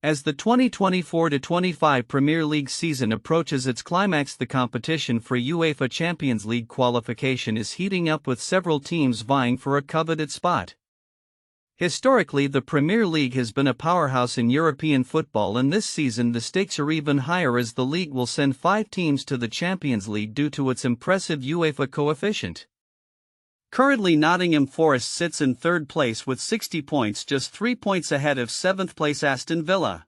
As the 2024-25 Premier League season approaches its climax, the competition for UEFA Champions League qualification is heating up, with several teams vying for a coveted spot. Historically, the Premier League has been a powerhouse in European football, and this season the stakes are even higher, as the league will send 5 teams to the Champions League due to its impressive UEFA coefficient. Currently, Nottingham Forest sits in third place with 60 points, just 3 points ahead of 7th place Aston Villa.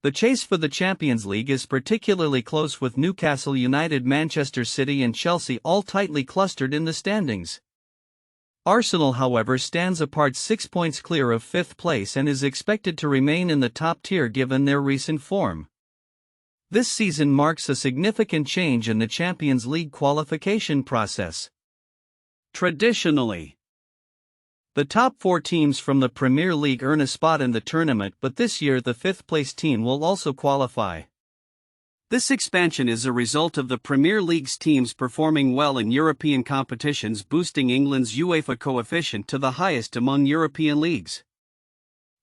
The chase for the Champions League is particularly close, with Newcastle United, Manchester City and Chelsea all tightly clustered in the standings. Arsenal, however, stands apart 6 points clear of 5th place and is expected to remain in the top tier given their recent form. This season marks a significant change in the Champions League qualification process. Traditionally, the top 4 teams from the Premier League earn a spot in the tournament, but this year the 5th-place team will also qualify. This expansion is a result of the Premier League's teams performing well in European competitions, boosting England's UEFA coefficient to the highest among European leagues.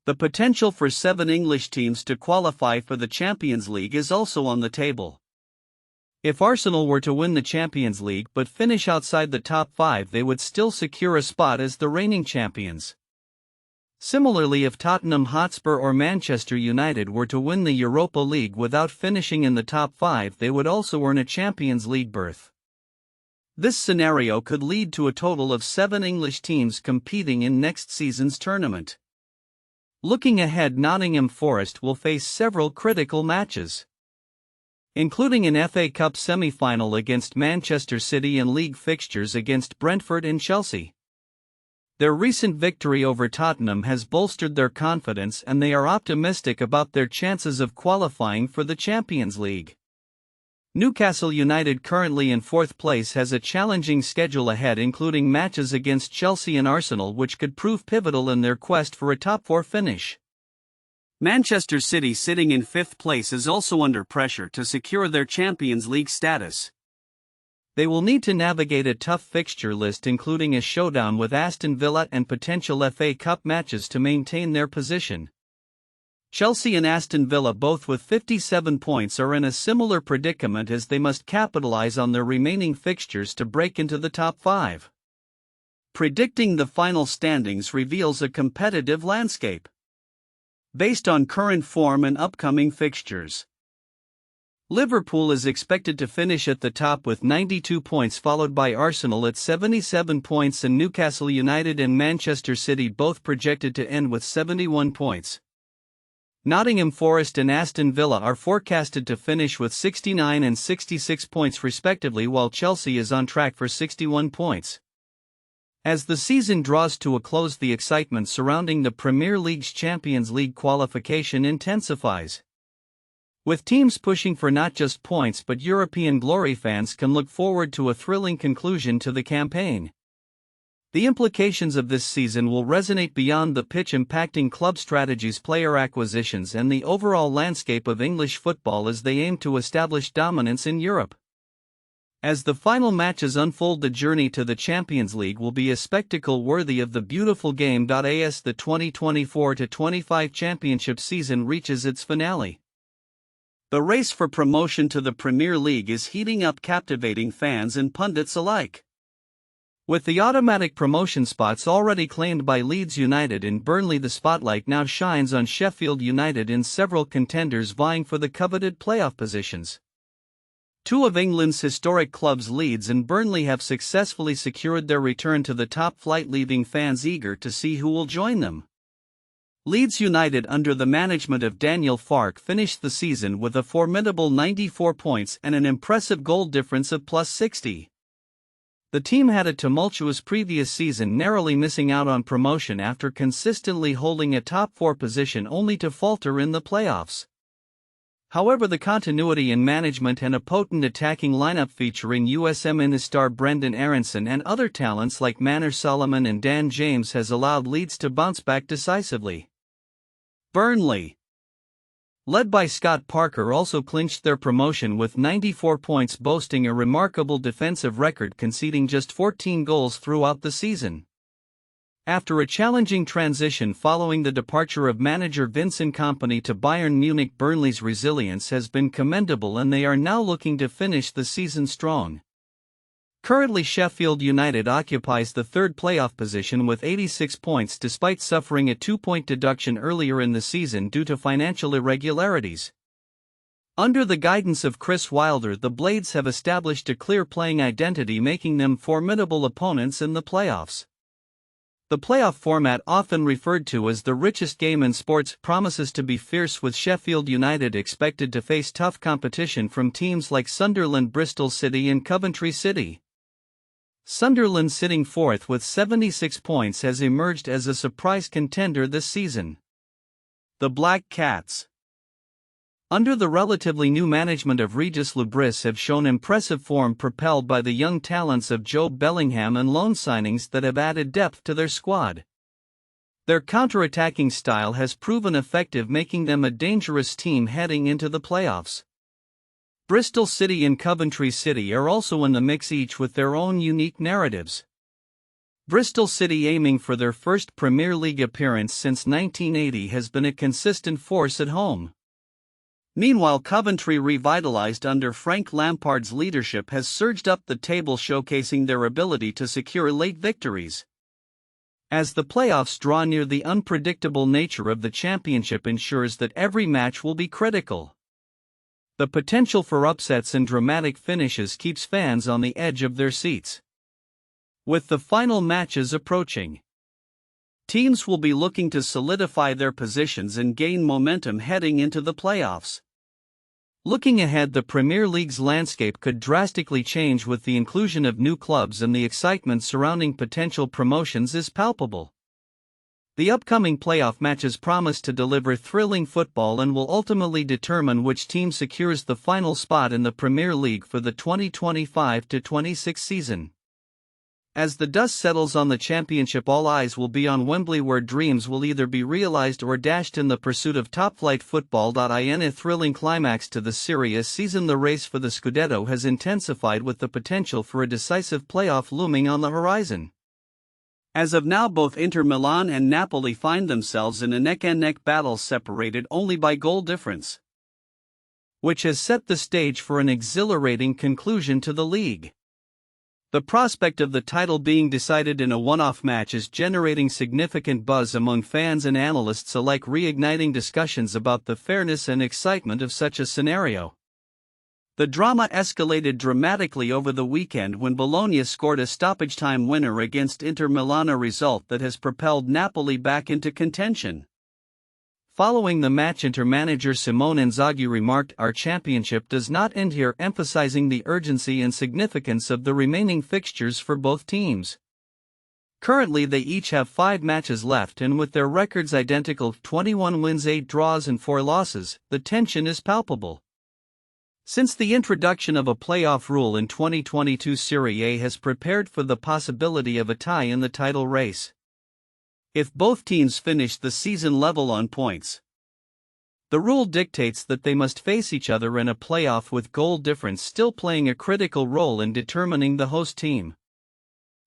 The potential for 7 English teams to qualify for the Champions League is also on the table. If Arsenal were to win the Champions League but finish outside the top 5, they would still secure a spot as the reigning champions. Similarly, if Tottenham Hotspur or Manchester United were to win the Europa League without finishing in the top 5, they would also earn a Champions League berth. This scenario could lead to a total of 7 English teams competing in next season's tournament. Looking ahead, Nottingham Forest will face several critical matches, including an FA Cup semi-final against Manchester City and league fixtures against Brentford and Chelsea. Their recent victory over Tottenham has bolstered their confidence, and they are optimistic about their chances of qualifying for the Champions League. Newcastle United, currently in 4th place, has a challenging schedule ahead, including matches against Chelsea and Arsenal, which could prove pivotal in their quest for a top 4 finish. Manchester City, sitting in 5th place, is also under pressure to secure their Champions League status. They will need to navigate a tough fixture list, including a showdown with Aston Villa and potential FA Cup matches, to maintain their position. Chelsea and Aston Villa, both with 57 points, are in a similar predicament, as they must capitalize on their remaining fixtures to break into the top 5. Predicting the final standings reveals a competitive landscape based on current form and upcoming fixtures. Liverpool is expected to finish at the top with 92 points, followed by Arsenal at 77 points, and Newcastle United and Manchester City both projected to end with 71 points. Nottingham Forest and Aston Villa are forecasted to finish with 69 and 66 points respectively, while Chelsea is on track for 61 points. As the season draws to a close, the excitement surrounding the Premier League's Champions League qualification intensifies. With teams pushing for not just points but European glory, fans can look forward to a thrilling conclusion to the campaign. The implications of this season will resonate beyond the pitch, impacting club strategies, player acquisitions, and the overall landscape of English football as they aim to establish dominance in Europe. As the final matches unfold, the journey to the Champions League will be a spectacle worthy of the beautiful game. As the 2024-25 championship season reaches its finale, the race for promotion to the Premier League is heating up, captivating fans and pundits alike. With the automatic promotion spots already claimed by Leeds United and Burnley, the spotlight now shines on Sheffield United and several contenders vying for the coveted playoff positions. 2 of England's historic clubs, Leeds and Burnley, have successfully secured their return to the top flight, leaving fans eager to see who will join them. Leeds United, under the management of Daniel Farke, finished the season with a formidable 94 points and an impressive goal difference of +60. The team had a tumultuous previous season, narrowly missing out on promotion after consistently holding a top 4 position, only to falter in the playoffs. However, the continuity in management and a potent attacking lineup featuring USM star Brendan Aronson and other talents like Manor Solomon and Dan James has allowed Leeds to bounce back decisively. Burnley, led by Scott Parker, also clinched their promotion with 94 points, boasting a remarkable defensive record, conceding just 14 goals throughout the season. After a challenging transition following the departure of manager Vincent Kompany to Bayern Munich, Burnley's resilience has been commendable and they are now looking to finish the season strong. Currently, Sheffield United occupies the third playoff position with 86 points despite suffering a 2-point deduction earlier in the season due to financial irregularities. Under the guidance of Chris Wilder, the Blades have established a clear playing identity, making them formidable opponents in the playoffs. The playoff format, often referred to as the richest game in sports, promises to be fierce, with Sheffield United expected to face tough competition from teams like Sunderland, Bristol City and Coventry City. Sunderland, sitting fourth with 76 points, has emerged as a surprise contender this season. The Black Cats, under the relatively new management of Regis Lebris, have shown impressive form propelled by the young talents of Jobe Bellingham and loan signings that have added depth to their squad. Their counter-attacking style has proven effective, making them a dangerous team heading into the playoffs. Bristol City and Coventry City are also in the mix, each with their own unique narratives. Bristol City, aiming for their first Premier League appearance since 1980, has been a consistent force at home. Meanwhile, Coventry, revitalized under Frank Lampard's leadership, has surged up the table, showcasing their ability to secure late victories. As the playoffs draw near, the unpredictable nature of the championship ensures that every match will be critical. The potential for upsets and dramatic finishes keeps fans on the edge of their seats. With the final matches approaching, teams will be looking to solidify their positions and gain momentum heading into the playoffs. Looking ahead, the Premier League's landscape could drastically change with the inclusion of new clubs, and the excitement surrounding potential promotions is palpable. The upcoming playoff matches promise to deliver thrilling football and will ultimately determine which team secures the final spot in the Premier League for the 2025-26 season. As the dust settles on the championship, all eyes will be on Wembley, where dreams will either be realized or dashed in the pursuit of top-flight football. In a thrilling climax to the Serie A season, the race for the Scudetto has intensified, with the potential for a decisive playoff looming on the horizon. As of now, both Inter Milan and Napoli find themselves in a neck-and-neck battle, separated only by goal difference, which has set the stage for an exhilarating conclusion to the league. The prospect of the title being decided in a one-off match is generating significant buzz among fans and analysts alike, reigniting discussions about the fairness and excitement of such a scenario. The drama escalated dramatically over the weekend when Bologna scored a stoppage-time winner against Inter Milan, a result that has propelled Napoli back into contention. Following the match, Inter manager Simone Inzaghi remarked, "Our championship does not end here," emphasizing the urgency and significance of the remaining fixtures for both teams. Currently, they each have 5 matches left, and with their records identical, 21 wins, 8 draws and 4 losses, the tension is palpable. Since the introduction of a playoff rule in 2022, Serie A has prepared for the possibility of a tie in the title race. If both teams finish the season level on points, the rule dictates that they must face each other in a playoff, with goal difference still playing a critical role in determining the host team.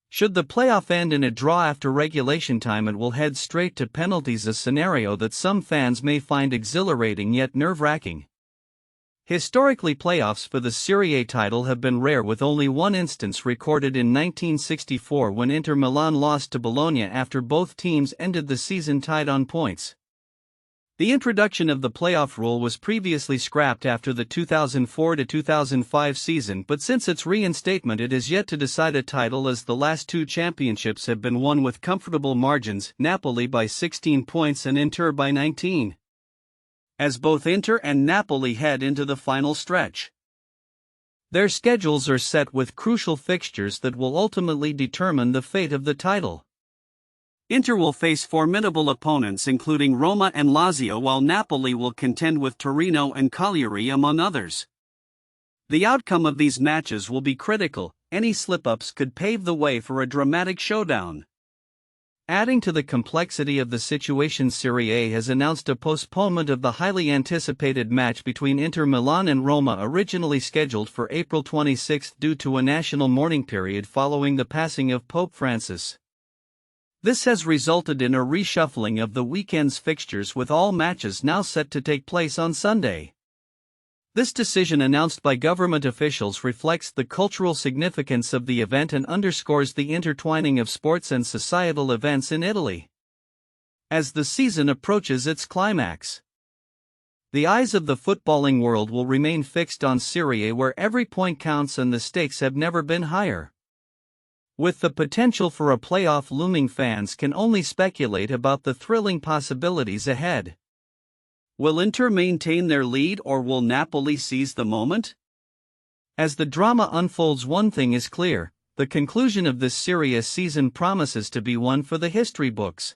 Should the playoff end in a draw after regulation time, it will head straight to penalties, a scenario that some fans may find exhilarating yet nerve-wracking. Historically, playoffs for the Serie A title have been rare, with only one instance recorded in 1964 when Inter Milan lost to Bologna after both teams ended the season tied on points. The introduction of the playoff rule was previously scrapped after the 2004-2005 season, but since its reinstatement, it has yet to decide a title, as the last 2 championships have been won with comfortable margins, Napoli by 16 points and Inter by 19. As both Inter and Napoli head into the final stretch, their schedules are set with crucial fixtures that will ultimately determine the fate of the title. Inter will face formidable opponents including Roma and Lazio, while Napoli will contend with Torino and Cagliari, among others. The outcome of these matches will be critical. Any slip-ups could pave the way for a dramatic showdown. Adding to the complexity of the situation, Serie A has announced a postponement of the highly anticipated match between Inter Milan and Roma, originally scheduled for April 26 due to a national mourning period following the passing of Pope Francis. This has resulted in a reshuffling of the weekend's fixtures, with all matches now set to take place on Sunday. This decision, announced by government officials, reflects the cultural significance of the event and underscores the intertwining of sports and societal events in Italy. As the season approaches its climax, the eyes of the footballing world will remain fixed on Serie A, where every point counts and the stakes have never been higher. With the potential for a playoff looming, fans can only speculate about the thrilling possibilities ahead. Will Inter maintain their lead, or will Napoli seize the moment? As the drama unfolds, one thing is clear: the conclusion of this Serie A season promises to be one for the history books.